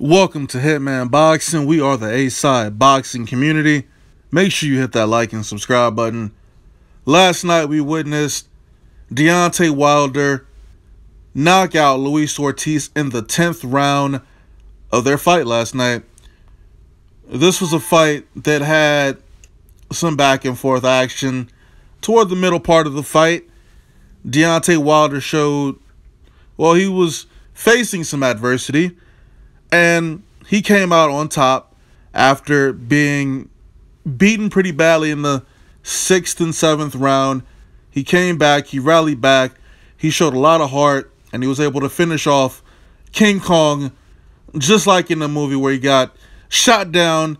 Welcome to Hitman Boxing. We are the A-Side boxing community. Make sure you hit that like and subscribe button. Last night we witnessed Deontay Wilder knock out Luis Ortiz in the 10th round of their fight last night. This was a fight that had some back and forth action. Toward the middle part of the fight, Deontay Wilder showed, well, he was facing some adversity. And he came out on top after being beaten pretty badly in the 6th and 7th round. He came back, he rallied back, he showed a lot of heart, and he was able to finish off King Kong, just like in the movie where he got shot down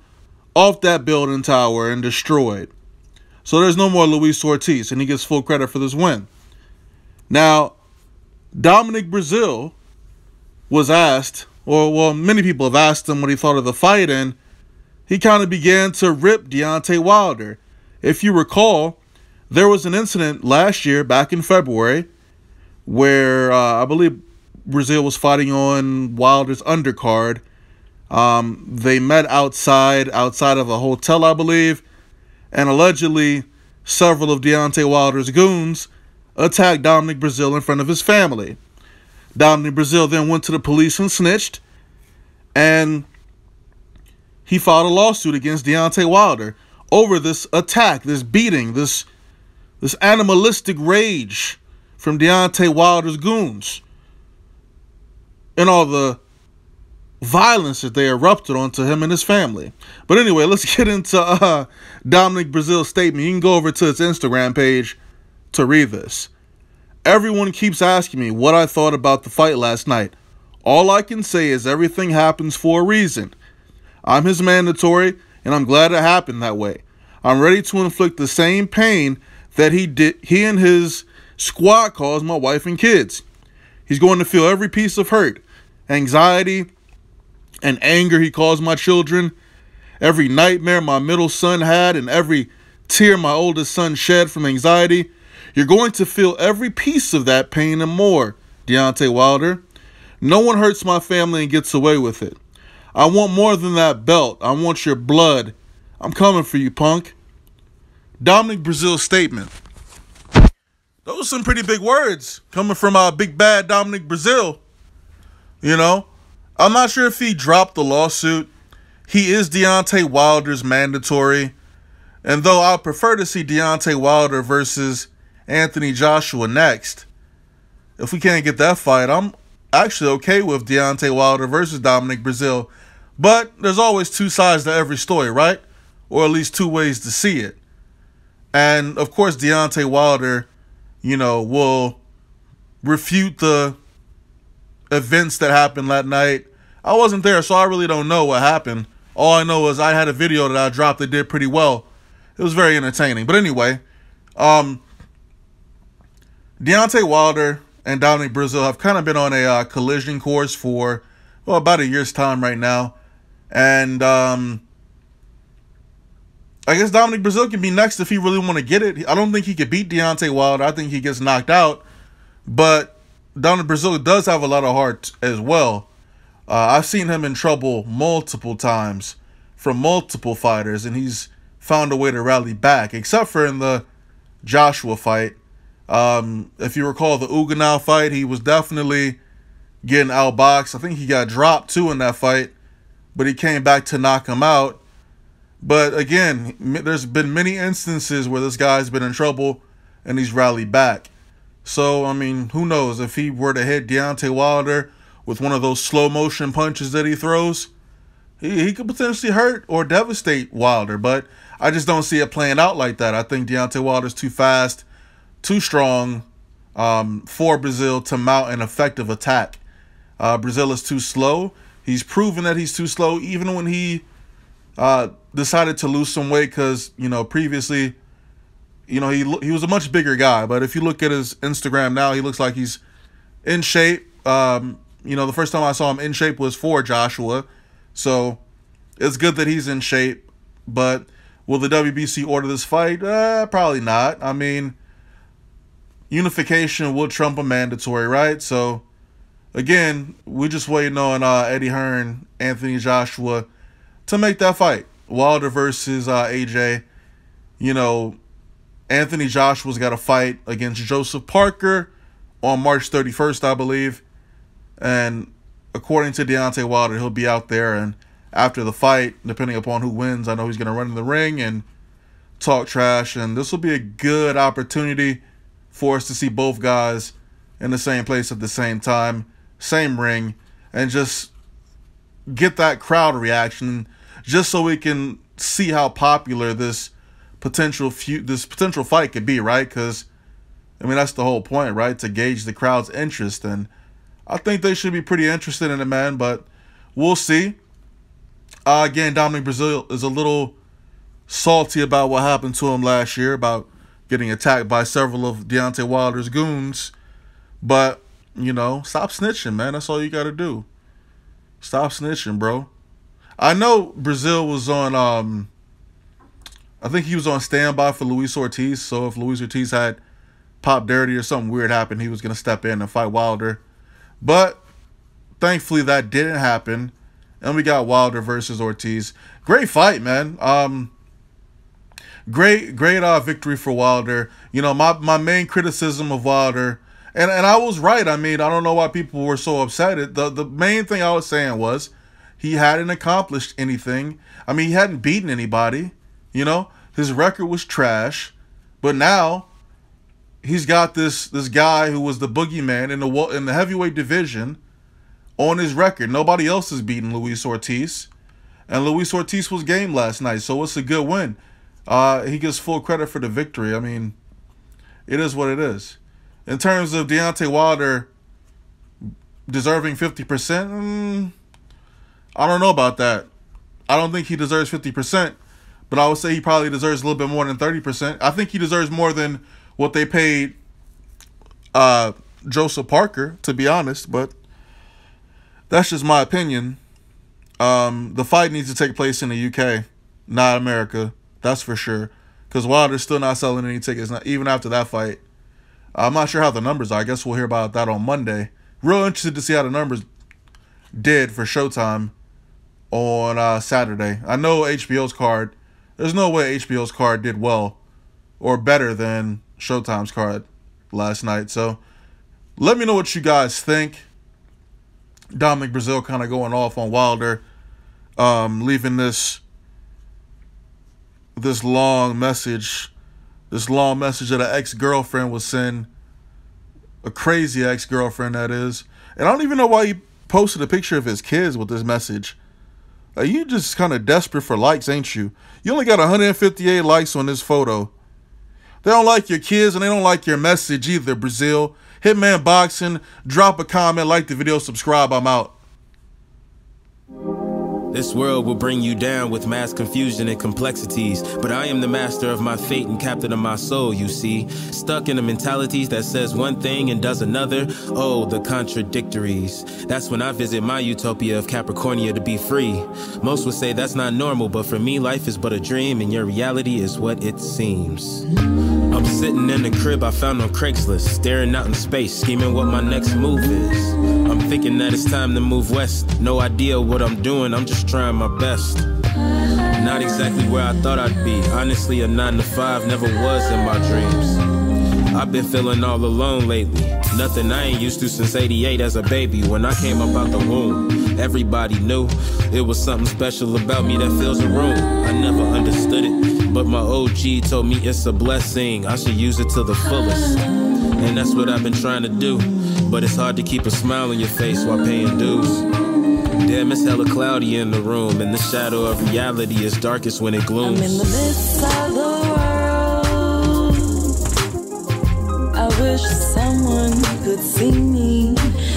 off that building tower and destroyed. So there's no more Luis Ortiz, and he gets full credit for this win. Now, Dominic Breazeale was asked, well, many people have asked him what he thought of the fight, and he kind of began to rip Deontay Wilder. If you recall, there was an incident last year, back in February, where I believe Breazeale was fighting on Wilder's undercard. They met outside of a hotel, I believe, and allegedly several of Deontay Wilder's goons attacked Dominic Breazeale in front of his family. Dominic Breazeale then went to the police and snitched, and he filed a lawsuit against Deontay Wilder over this attack, this beating, this animalistic rage from Deontay Wilder's goons, and all the violence that they erupted onto him and his family. But anyway, let's get into Dominic Breazeale's statement. You can go over to his Instagram page to read this. Everyone keeps asking me what I thought about the fight last night. All I can say is everything happens for a reason. I'm his mandatory, and I'm glad it happened that way. I'm ready to inflict the same pain that he and his squad caused my wife and kids. He's going to feel every piece of hurt, anxiety, and anger he caused my children, every nightmare my middle son had, and every tear my oldest son shed from anxiety. You're going to feel every piece of that pain and more, Deontay Wilder. No one hurts my family and gets away with it. I want more than that belt. I want your blood. I'm coming for you, punk. Dominic Breazeale's statement. Those are some pretty big words coming from big bad Dominic Breazeale. You know, I'm not sure if he dropped the lawsuit. He is Deontay Wilder's mandatory. And though I prefer to see Deontay Wilder versus Anthony Joshua next, if we can't get that fight, I'm actually okay with Deontay Wilder versus Dominic Breazeale. But there's always two sides to every story, right? Or at least two ways to see it. And of course, Deontay Wilder, you know, will refute the events that happened that night. I wasn't there, so I really don't know what happened. All I know is I had a video that I dropped that did pretty well. It was very entertaining. But anyway, Deontay Wilder and Dominic Breazeale have kind of been on a collision course for, well, about a year's time right now. And I guess Dominic Breazeale can be next if he really want to get it. I don't think he could beat Deontay Wilder. I think he gets knocked out. But Dominic Breazeale does have a lot of heart as well. I've seen him in trouble multiple times from multiple fighters, and he's found a way to rally back, except for in the Joshua fight. If you recall the Uganau fight, he was definitely getting outboxed. I think he got dropped too in that fight, but he came back to knock him out. But again, there's been many instances where this guy's been in trouble and he's rallied back. So, I mean, who knows? If he were to hit Deontay Wilder with one of those slow motion punches that he throws, he could potentially hurt or devastate Wilder. But I just don't see it playing out like that. I think Deontay Wilder's too fast, too strong for Breazeale to mount an effective attack. Breazeale is too slow. He's proven that he's too slow, even when he decided to lose some weight, because, you know, previously, you know, he was a much bigger guy. But if you look at his Instagram now, he looks like he's in shape. You know, the first time I saw him in shape was for Joshua. So it's good that he's in shape. But will the WBC order this fight? Probably not. I mean, unification will trump a mandatory, right? So again, we're just waiting on Eddie Hearn, Anthony Joshua to make that fight. Wilder versus AJ. You know, Anthony Joshua's got a fight against Joseph Parker on March 31st, I believe. And according to Deontay Wilder, he'll be out there, and after the fight, depending upon who wins, I know he's going to run in the ring and talk trash. And this will be a good opportunity for us to see both guys in the same place at the same time, same ring, and just get that crowd reaction, just so we can see how popular this potential fight could be, right? Because, I mean, that's the whole point, right? To gauge the crowd's interest. And I think they should be pretty interested in it, man, but we'll see. Again, Dominic Breazeale is a little salty about what happened to him last year, about getting attacked by several of Deontay Wilder's goons. But, you know, stop snitching, man. That's all you got to do. Stop snitching, bro. I know Breazeale was on, I think he was on standby for Luis Ortiz. So if Luis Ortiz had popped dirty or something weird happened, he was going to step in and fight Wilder. But thankfully that didn't happen. And we got Wilder versus Ortiz. Great fight, man. Great victory for Wilder. You know, my main criticism of Wilder, and I was right. I mean, I don't know why people were so upset. The main thing I was saying was he hadn't accomplished anything. I mean, he hadn't beaten anybody. You know, his record was trash. But now he's got this guy who was the boogeyman in the heavyweight division on his record. Nobody else has beaten Luis Ortiz. And Luis Ortiz was game last night, so it's a good win. He gets full credit for the victory. I mean, it is what it is. In terms of Deontay Wilder deserving 50%, I don't know about that. I don't think he deserves 50%, but I would say he probably deserves a little bit more than 30%. I think he deserves more than what they paid Joseph Parker, to be honest, but that's just my opinion. The fight needs to take place in the UK, not America. That's for sure. Because Wilder's still not selling any tickets, even after that fight. I'm not sure how the numbers are. I guess we'll hear about that on Monday. Real interested to see how the numbers did for Showtime on Saturday. I know HBO's card. There's no way HBO's card did well or better than Showtime's card last night. So let me know what you guys think. Dominic Breazeale kind of going off on Wilder, leaving this long message that an ex-girlfriend would send, a crazy ex-girlfriend that is. And I don't even know why he posted a picture of his kids with this message. You just kind of desperate for likes, ain't you? You only got 158 likes on this photo. They don't like your kids and they don't like your message either, Breazeale. Hitman Boxing, drop a comment, like the video, subscribe. I'm out. This world will bring you down with mass confusion and complexities, but I am the master of my fate and captain of my soul, you see. Stuck in the mentalities that says one thing and does another. Oh, the contradictories. That's when I visit my utopia of Capricornia to be free. Most would say that's not normal, but for me, life is but a dream, and your reality is what it seems. I'm sitting in the crib I found on Craigslist, staring out in space, scheming what my next move is. I'm thinking that it's time to move west. No idea what I'm doing, I'm just trying my best. Not exactly where I thought I'd be. Honestly, a 9 to 5 never was in my dreams. I've been feeling all alone lately. Nothing I ain't used to since '88 as a baby. When I came up out the womb, everybody knew it was something special about me that fills a room. I never understood it, but my OG told me it's a blessing. I should use it to the fullest. And that's what I've been trying to do. But it's hard to keep a smile on your face while paying dues. Damn, it's hella cloudy in the room, and the shadow of reality is darkest when it glooms. I'm in the midst of the world. I wish someone could see me.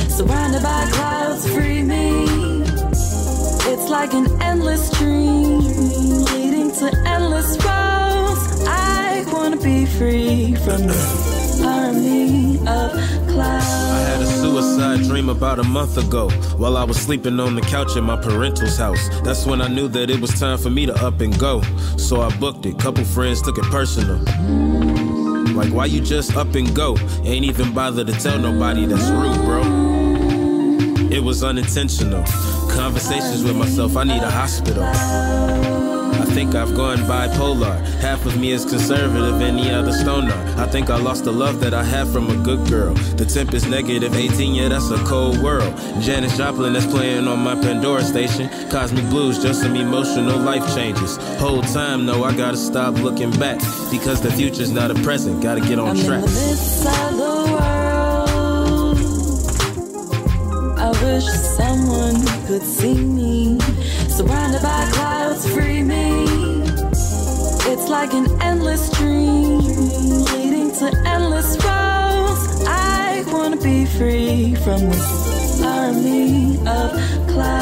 Surrounded by clouds, free me. It's like an endless dream, leading to endless roads. I wanna be free from this army of clouds. I had a suicide dream about a month ago, while I was sleeping on the couch at my parental's house. That's when I knew that it was time for me to up and go. So I booked it, couple friends took it personal. Like, why you just up and go? Ain't even bother to tell nobody, that's rude, bro. It was unintentional. Conversations with myself, I need a hospital. I think I've gone bipolar. Half of me is conservative, any other stoner. I think I lost the love that I had from a good girl. The temp is negative 18, yeah, that's a cold world. Janis Joplin is playing on my Pandora station. Cosmic Blues, just some emotional life changes. Whole time, no, I gotta stop looking back, because the future's not a present, gotta get on track. I'm in the midst of the world. I wish someone could see me. Surrounded by clouds, free me. It's like an endless dream, leading to endless roads. I wanna be free from this army of clouds.